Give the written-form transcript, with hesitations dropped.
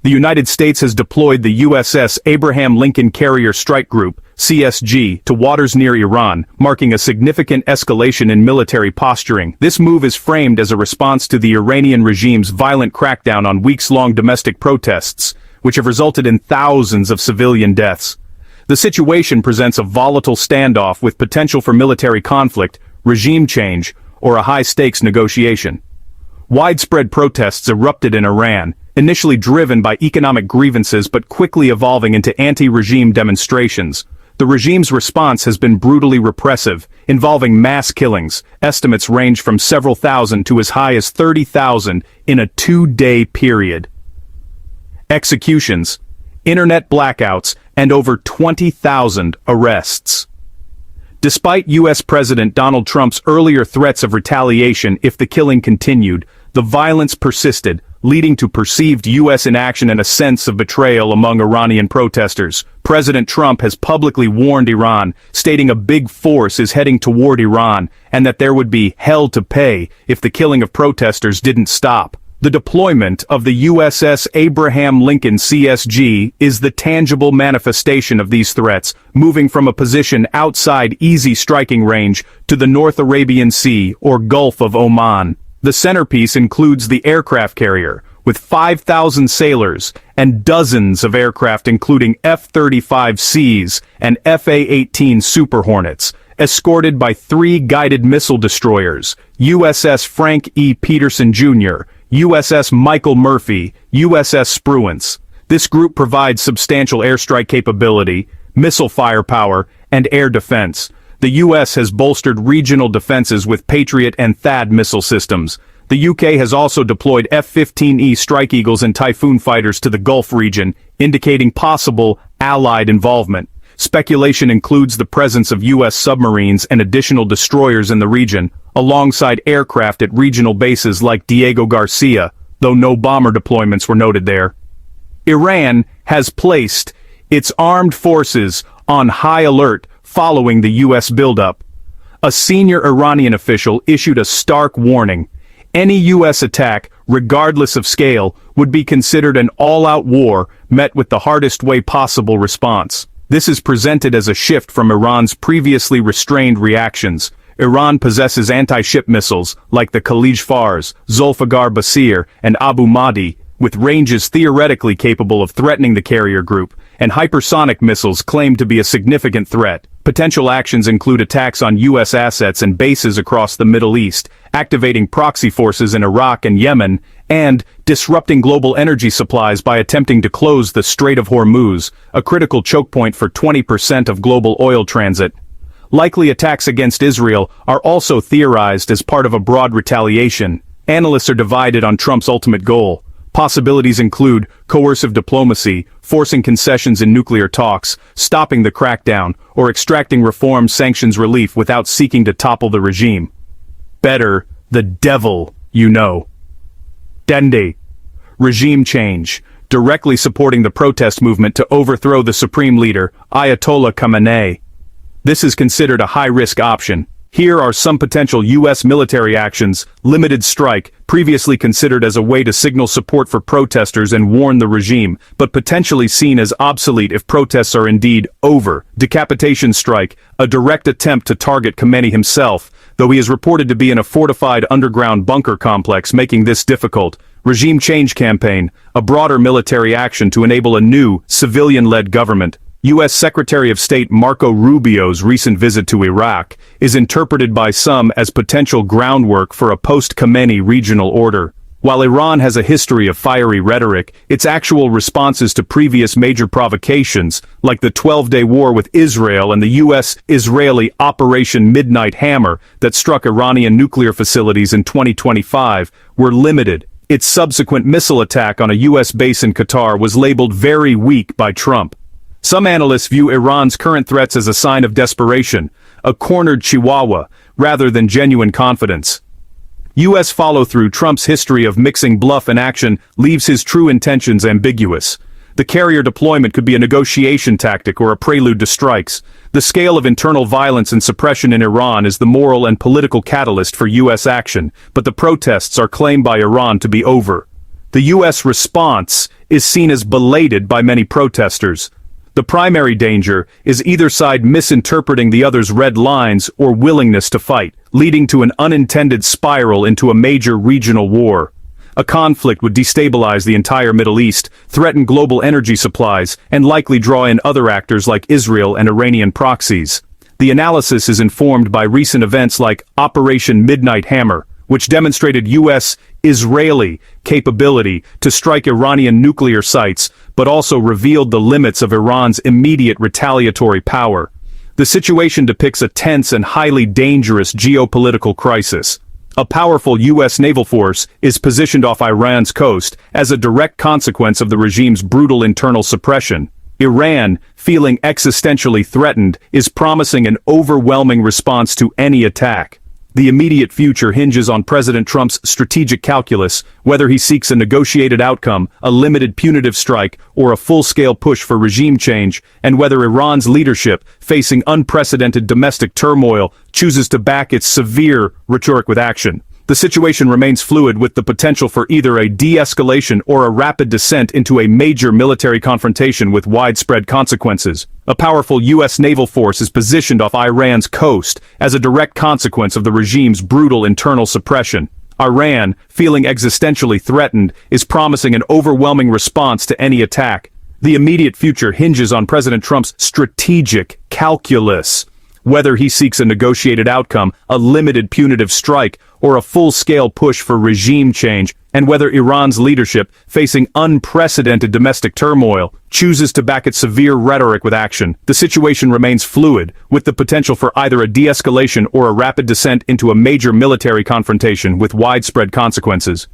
The United States has deployed the USS Abraham Lincoln Carrier Strike Group, CSG, to waters near Iran, marking a significant escalation in military posturing. This move is framed as a response to the Iranian regime's violent crackdown on weeks-long domestic protests, which have resulted in thousands of civilian deaths. The situation presents a volatile standoff with potential for military conflict, regime change, or a high-stakes negotiation. Widespread protests erupted in Iran, initially driven by economic grievances but quickly evolving into anti-regime demonstrations. The regime's response has been brutally repressive, involving mass killings. Estimates range from several thousand to as high as 30,000 in a 2-day period. Executions, internet blackouts, and over 20,000 arrests. Despite U.S. President Donald Trump's earlier threats of retaliation if the killing continued, the violence persisted, leading to perceived U.S. inaction and a sense of betrayal among Iranian protesters. President Trump has publicly warned Iran, stating a big force is heading toward Iran, and that there would be hell to pay if the killing of protesters didn't stop. The deployment of the USS Abraham Lincoln CSG is the tangible manifestation of these threats, moving from a position outside easy striking range to the North Arabian Sea or Gulf of Oman. The centerpiece includes the aircraft carrier, with 5,000 sailors and dozens of aircraft including F-35Cs and FA-18 Super Hornets, escorted by 3 guided missile destroyers, USS Frank E. Peterson Jr., USS Michael Murphy, USS Spruance. This group provides substantial airstrike capability, missile firepower, and air defense. The U.S. has bolstered regional defenses with Patriot and THAAD missile systems. The U.K. has also deployed F-15E Strike Eagles and Typhoon fighters to the Gulf region, indicating possible Allied involvement. Speculation includes the presence of U.S. submarines and additional destroyers in the region, alongside aircraft at regional bases like Diego Garcia, though no bomber deployments were noted there. Iran has placed its armed forces on high alert following the U.S. buildup. A senior Iranian official issued a stark warning. Any U.S. attack, regardless of scale, would be considered an all-out war met with the hardest way possible response. This is presented as a shift from Iran's previously restrained reactions. Iran possesses anti-ship missiles like the Khalij Fars, Zulfiqar Basir, and Abu Mahdi, with ranges theoretically capable of threatening the carrier group, and hypersonic missiles claimed to be a significant threat. Potential actions include attacks on U.S. assets and bases across the Middle East, activating proxy forces in Iraq and Yemen, and disrupting global energy supplies by attempting to close the Strait of Hormuz, a critical choke point for 20% of global oil transit. Likely attacks against Israel are also theorized as part of a broad retaliation. Analysts are divided on Trump's ultimate goal. Possibilities include coercive diplomacy, forcing concessions in nuclear talks, stopping the crackdown, or extracting reform sanctions relief without seeking to topple the regime. Better, the devil, you know. Dende. Regime change, directly supporting the protest movement to overthrow the supreme leader, Ayatollah Khamenei. This is considered a high-risk option. Here are some potential U.S. military actions. Limited strike, previously considered as a way to signal support for protesters and warn the regime, but potentially seen as obsolete if protests are indeed over. Decapitation strike, a direct attempt to target Khamenei himself, though he is reported to be in a fortified underground bunker complex, making this difficult. Regime change campaign, a broader military action to enable a new, civilian-led government. U.S. Secretary of State Marco Rubio's recent visit to Iraq is interpreted by some as potential groundwork for a post-Khamenei regional order. While Iran has a history of fiery rhetoric, its actual responses to previous major provocations, like the 12-day war with Israel and the U.S.-Israeli Operation Midnight Hammer that struck Iranian nuclear facilities in 2025, were limited. Its subsequent missile attack on a U.S. base in Qatar was labeled very weak by Trump. Some analysts view Iran's current threats as a sign of desperation, a cornered chihuahua, rather than genuine confidence. U.S. follow-through. Trump's history of mixing bluff and action leaves his true intentions ambiguous. The carrier deployment could be a negotiation tactic or a prelude to strikes. The scale of internal violence and suppression in Iran is the moral and political catalyst for U.S. action, but the protests are claimed by Iran to be over. The U.S. response is seen as belated by many protesters. The primary danger is either side misinterpreting the other's red lines or willingness to fight, leading to an unintended spiral into a major regional war. A conflict would destabilize the entire Middle East, threaten global energy supplies, and likely draw in other actors like Israel and Iranian proxies. The analysis is informed by recent events like Operation Midnight Hammer, which demonstrated U.S.-Israeli capability to strike Iranian nuclear sites, but also revealed the limits of Iran's immediate retaliatory power. The situation depicts a tense and highly dangerous geopolitical crisis. A powerful U.S. naval force is positioned off Iran's coast as a direct consequence of the regime's brutal internal suppression. Iran, feeling existentially threatened, is promising an overwhelming response to any attack. The immediate future hinges on President Trump's strategic calculus, whether he seeks a negotiated outcome, a limited punitive strike, or a full-scale push for regime change, and whether Iran's leadership, facing unprecedented domestic turmoil, chooses to back its severe rhetoric with action. The situation remains fluid, with the potential for either a de-escalation or a rapid descent into a major military confrontation with widespread consequences. A powerful U.S. naval force is positioned off Iran's coast as a direct consequence of the regime's brutal internal suppression. Iran, feeling existentially threatened, is promising an overwhelming response to any attack. The immediate future hinges on President Trump's strategic calculus, whether he seeks a negotiated outcome, a limited punitive strike, or a full-scale push for regime change, and whether Iran's leadership, facing unprecedented domestic turmoil, chooses to back its severe rhetoric with action. The situation remains fluid, with the potential for either a de-escalation or a rapid descent into a major military confrontation with widespread consequences.